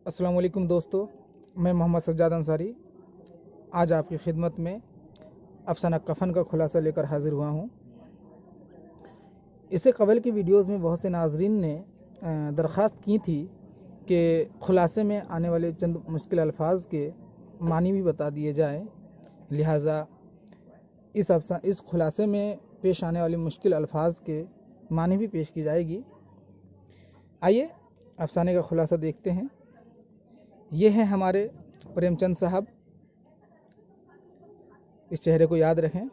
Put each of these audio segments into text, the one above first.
अस्सलाम वालेकुम दोस्तों, मैं मोहम्मद सज्जाद अंसारी आज आपकी खिदमत में अफसाना कफन का खुलासा लेकर हाजिर हुआ हूँ। इससे कबल की वीडियोस में बहुत से नाजरीन ने दरख्वास्त की थी कि खुलासे में आने वाले चंद मुश्किल अल्फाज के मानी भी बता दिए जाए। लिहाजा इस खुलासे में पेश आने वाले मुश्किल अल्फाज के मानी भी पेश की जाएगी। आइए अफसाने का खुलासा देखते हैं। ये हैं हमारे प्रेमचंद साहब। इस चेहरे को याद रखें,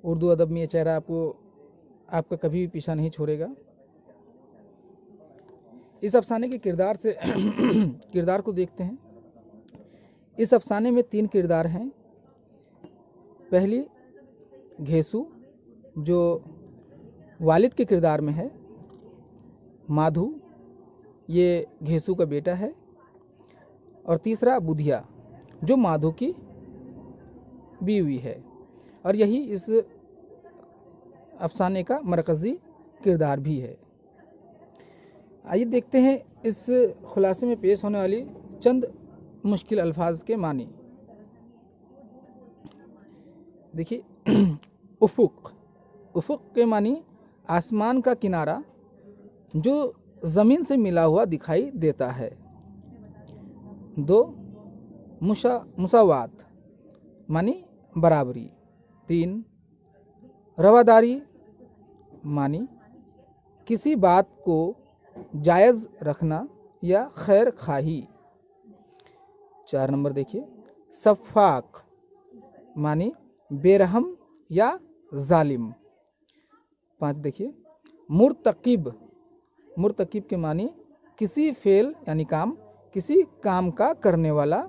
उर्दू अदब में ये चेहरा आपका कभी भी पीछा नहीं छोड़ेगा। इस अफसाने के किरदार से किरदार को देखते हैं। इस अफसाने में 3 किरदार हैं। पहली घेसू जो वालिद के किरदार में है। माधु ये घेसू का बेटा है। और तीसरा बुधिया जो माधु की बीवी है और यही इस अफसाने का मरकज़ी किरदार भी है। आइए देखते हैं इस खुलासे में पेश होने वाली चंद मुश्किल अल्फाज के मानी। देखिए, उफुक के मानी आसमान का किनारा जो ज़मीन से मिला हुआ दिखाई देता है। 2 मुसावात मानी बराबरी। 3 रवादारी मानी किसी बात को जायज़ रखना या खैर खाही। 4 नंबर देखिए, सफ़ाक मानी बेरहम या जालिम। 5 देखिए, मुर्तकिब के मानी किसी फेल यानी किसी काम का करने वाला।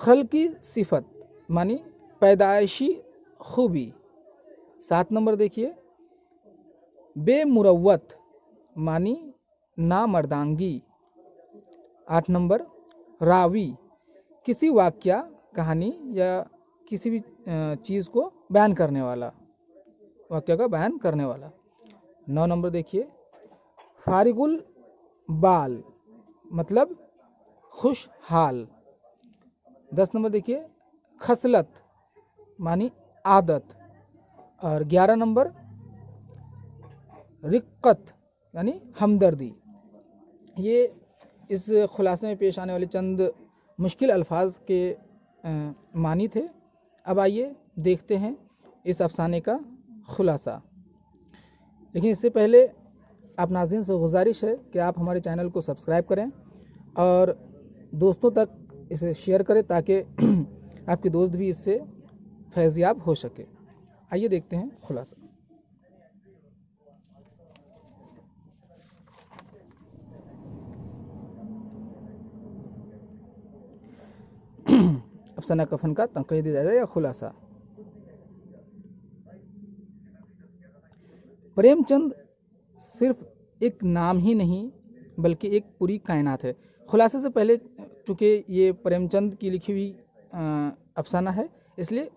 खल्की सिफत मानी पैदाइशी खूबी। 7 नंबर देखिए, बेमुरव्वत मानी नामर्दांगी। 8 नंबर, रावी किसी वाक्या कहानी या किसी भी चीज़ को बयान करने वाला, वाक्य का बयान करने वाला। 9 नंबर देखिए, फारिगुल बाल मतलब खुशहाल। 10 नंबर देखिए, खसलत मानी आदत। और 11 नंबर, रिक्कत यानी हमदर्दी। ये इस खुलासे में पेश आने वाले चंद मुश्किल अल्फाज के मानी थे। अब आइए देखते हैं इस अफसाने का खुलासा। लेकिन इससे पहले आप नाज़रीन से गुजारिश है कि आप हमारे चैनल को सब्सक्राइब करें और दोस्तों तक इसे शेयर करें ताकि आपके दोस्त भी इससे फैज़याब हो सके। आइए देखते हैं खुलासा। अफसाना कफन का तंक़ीदी दायरा या खुलासा। प्रेमचंद सिर्फ एक नाम ही नहीं बल्कि एक पूरी कायनात है। खुलासे से पहले चूँकि ये प्रेमचंद की लिखी हुई अफसाना है, इसलिए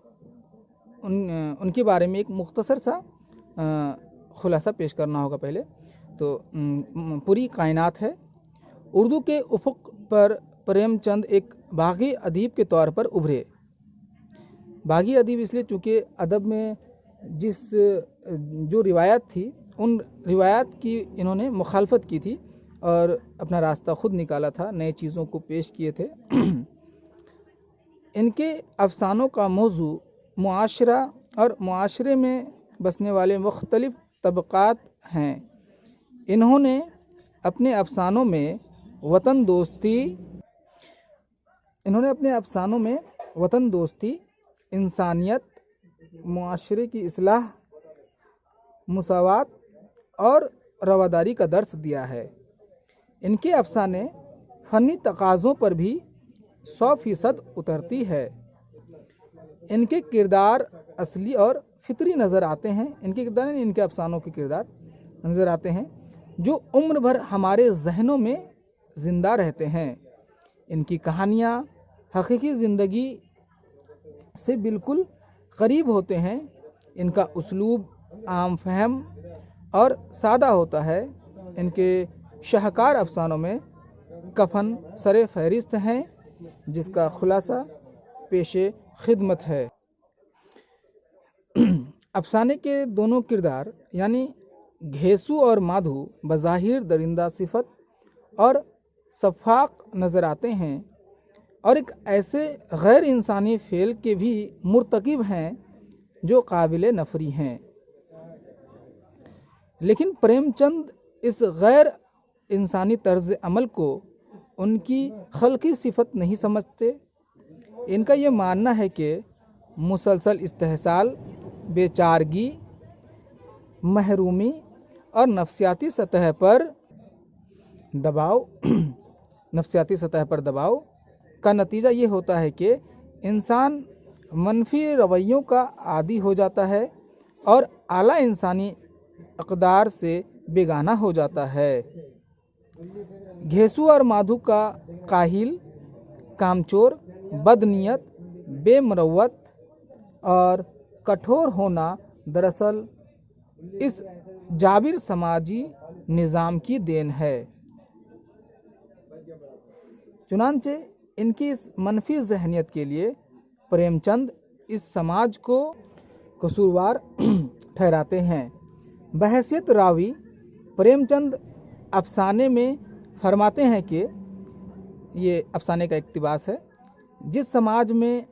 उनके बारे में एक मुख्तसर सा खुलासा पेश करना होगा पहले। तो पूरी कायनात है। उर्दू के उफ़ुक़ पर प्रेमचंद एक बागी अदीब के तौर पर उभरे। बागी अदीब इसलिए चूँकि अदब में जो रिवायत थी उन रिवायात की इन्होंने मुखालफत की थी और अपना रास्ता खुद निकाला था, नए चीज़ों को पेश किए थे। इनके अफसानों का मौजू मुआशरा और मुआशरे में बसने वाले मुख्तलिफ तबक़ात हैं। इन्होंने अपने अफसानों में वतन दोस्ती, इंसानियत, मुआशरे की इस्लाह, मुसावात और रवादारी का दर्स दिया है। इनके अफसाने फ़नी तकाज़ों पर भी 100% उतरती है। इनके किरदार असली और फितरी नज़र आते हैं। इनके अफसानों के किरदार नज़र आते हैं जो उम्र भर हमारे जहनों में ज़िंदा रहते हैं। इनकी कहानियाँ हकीकी ज़िंदगी से बिल्कुल करीब होते हैं। इनका उसलूब आम फहम और सादा होता है। इनके शाहकार अफसानों में कफन सरे फहरिस्त हैं, जिसका खुलासा पेशे खिदमत है। अफसाने के दोनों किरदार यानी घेसू और माधु बज़ाहिर दरिंदा सिफत और सफाक नज़र आते हैं और एक ऐसे गैर इंसानी फेल के भी मुर्तकिब हैं जो काबिल नफरी हैं। लेकिन प्रेमचंद इस गैर इंसानी तर्ज अमल को उनकी खल्की सिफत नहीं समझते। इनका ये मानना है कि मुसलसल इस्तेहसाल, बेचारगी, महरूमी और नफसियाती सतह पर दबाव का नतीजा ये होता है कि इंसान मनफी रवैयों का आदी हो जाता है और आला इंसानी अक़दार से बेगाना हो जाता है। घेसू और माधु का काहिल, कामचोर, बदनीयत, बेमरवत और कठोर होना दरअसल इस जाबिर समाजी निज़ाम की देन है। चुनांचे इनकी इस मनफी जहनियत के लिए प्रेमचंद इस समाज को कसूरवार ठहराते हैं। बहैसियत रावी प्रेमचंद अफसाने में फरमाते हैं कि ये अफसाने का इक्तिबास है, जिस समाज में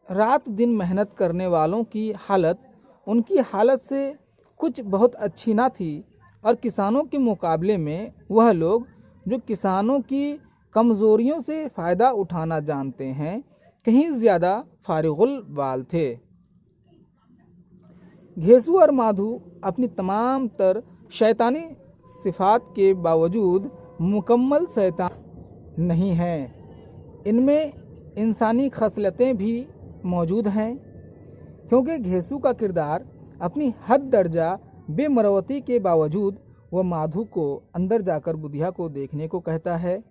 रात दिन मेहनत करने वालों की हालत उनकी हालत से कुछ बहुत अच्छी ना थी और किसानों के मुकाबले में वह लोग जो किसानों की कमज़ोरियों से फ़ायदा उठाना जानते हैं कहीं ज़्यादा फारिगुल बाल थे। घेसू और माधु अपनी तमाम तर शैतानी सिफात के बावजूद मुकम्मल शैतान नहीं हैं। इनमें इंसानी खसलतें भी मौजूद हैं, क्योंकि घेसू का किरदार अपनी हद दर्जा बेमरवती के बावजूद वह माधु को अंदर जाकर बुधिया को देखने को कहता है।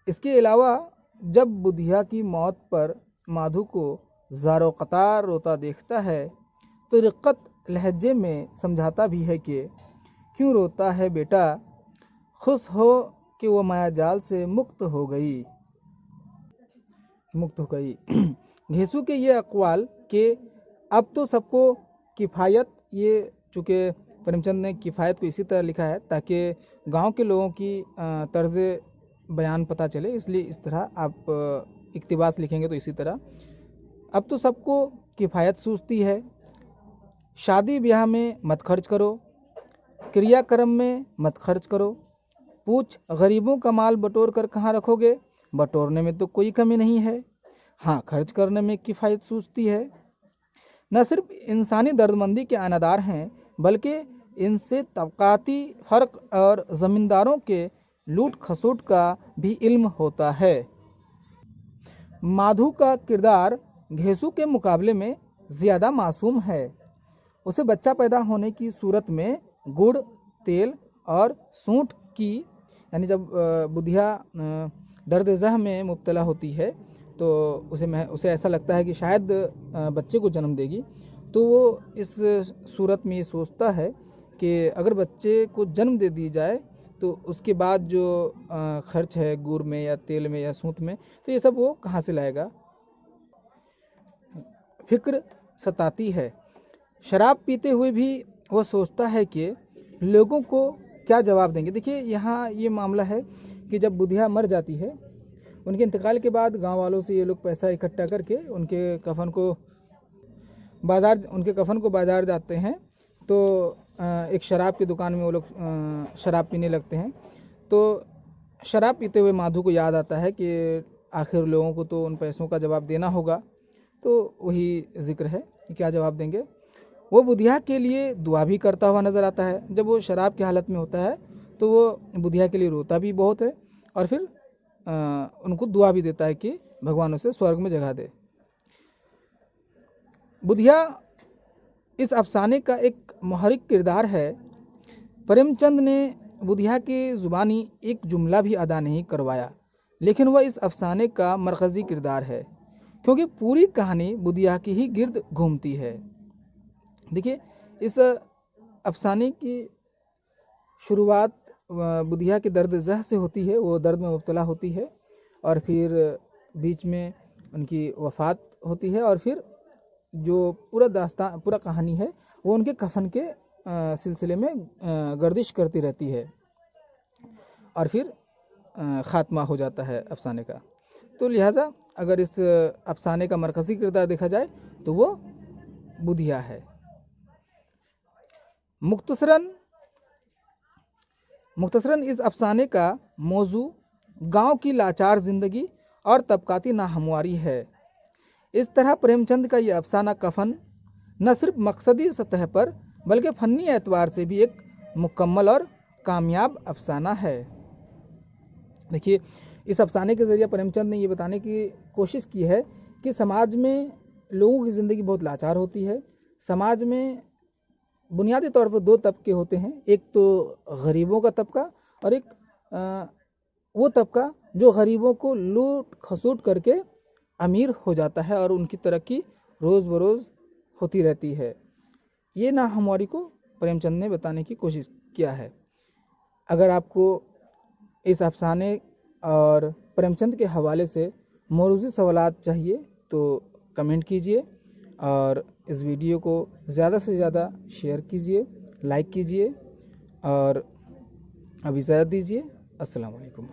इसके अलावा जब बुधिया की मौत पर माधु को ज़ारो क़तार रोता देखता है तो रिक्कत लहजे में समझाता भी है कि क्यों रोता है बेटा, खुश हो कि वो माया जाल से मुक्त हो गई। घेसू के ये अक़वाल कि अब तो सबको किफ़ायत, ये चूँकि प्रेमचंद ने किफ़ायत को इसी तरह लिखा है ताकि गांव के लोगों की तर्ज बयान पता चले, इसलिए इस तरह आप इक्तिबास लिखेंगे तो इसी तरह। अब तो सबको किफ़ायत सूझती है, शादी ब्याह में मत खर्च करो, क्रियाक्रम में मत खर्च करो, पूछ गरीबों का माल बटोर कर कहाँ रखोगे, बटोरने में तो कोई कमी नहीं है, हाँ खर्च करने में किफ़ायत सूझती है। न सिर्फ इंसानी दर्दमंदी के आनादार हैं बल्कि इनसे तबकाती फ़र्क और ज़मींदारों के लूट खसोट का भी इल्म होता है। माधु का किरदार घेसू के मुकाबले में ज़्यादा मासूम है। उसे बच्चा पैदा होने की सूरत में गुड़, तेल और सूंठ की, यानी जब बुधिया दर्द ज़ह में मुब्तला होती है तो उसे ऐसा लगता है कि शायद बच्चे को जन्म देगी, तो वो इस सूरत में ये सोचता है कि अगर बच्चे को जन्म दे दी जाए तो उसके बाद जो खर्च है गुड़ में या तेल में या सूंठ में, तो ये सब वो कहाँ से लाएगा। फिक्र सताती है। शराब पीते हुए भी वो सोचता है कि लोगों को क्या जवाब देंगे। देखिए यहाँ ये मामला है कि जब बुधिया मर जाती है, उनके इंतकाल के बाद गांव वालों से ये लोग पैसा इकट्ठा करके उनके कफन को बाज़ार जाते हैं, तो एक शराब की दुकान में वो लोग शराब पीने लगते हैं। तो शराब पीते हुए माधु को याद आता है कि आखिर लोगों को तो उन पैसों का जवाब देना होगा, तो वही जिक्र है कि क्या जवाब देंगे। वो बुधिया के लिए दुआ भी करता हुआ नज़र आता है। जब वो शराब की हालत में होता है तो वो बुधिया के लिए रोता भी बहुत है और फिर उनको दुआ भी देता है कि भगवान उसे स्वर्ग में जगह दे। बुधिया इस अफसाने का एक मुहर्रिक किरदार है। प्रेमचंद ने बुधिया की ज़ुबानी एक जुमला भी अदा नहीं करवाया, लेकिन वह इस अफसाने का मरकज़ी किरदार है, क्योंकि पूरी कहानी बुधिया की ही गिर्द घूमती है। देखिए इस अफसाने की शुरुआत बुधिया के दर्द जह से होती है, वो दर्द में मुब्तला होती है और फिर बीच में उनकी वफ़ात होती है और फिर जो पूरा दास्तान पूरा कहानी है वो उनके कफन के सिलसिले में गर्दिश करती रहती है और फिर ख़ात्मा हो जाता है अफसाने का। तो लिहाजा अगर इस अफसाने का मरकज़ी किरदार देखा जाए तो वो बुधिया है। मुख्तसरन इस अफसाने का मौजू गांव की लाचार ज़िंदगी और तबकाती नाहमवारी है। इस तरह प्रेमचंद का यह अफसाना कफन न सिर्फ मकसदी सतह पर बल्कि फ़न्नी एतबार से भी एक मुकम्मल और कामयाब अफसाना है। देखिए, इस अफसाने के ज़रिए प्रेमचंद ने ये बताने की कोशिश की है कि समाज में लोगों की ज़िंदगी बहुत लाचार होती है। समाज में बुनियादी तौर पर दो तबके होते हैं, एक तो गरीबों का तबका और एक वो तबका जो गरीबों को लूट खसूट करके अमीर हो जाता है और उनकी तरक्की रोज़ बरोज़ होती रहती है। ये नाहमवारी को प्रेमचंद ने बताने की कोशिश किया है। अगर आपको इस अफसाने और प्रेमचंद के हवाले से मौरूज़ी सवालात चाहिए तो कमेंट कीजिए और इस वीडियो को ज़्यादा से ज़्यादा शेयर कीजिए, लाइक कीजिए और अब इजाज़त दीजिए। अस्सलाम वालेकुम।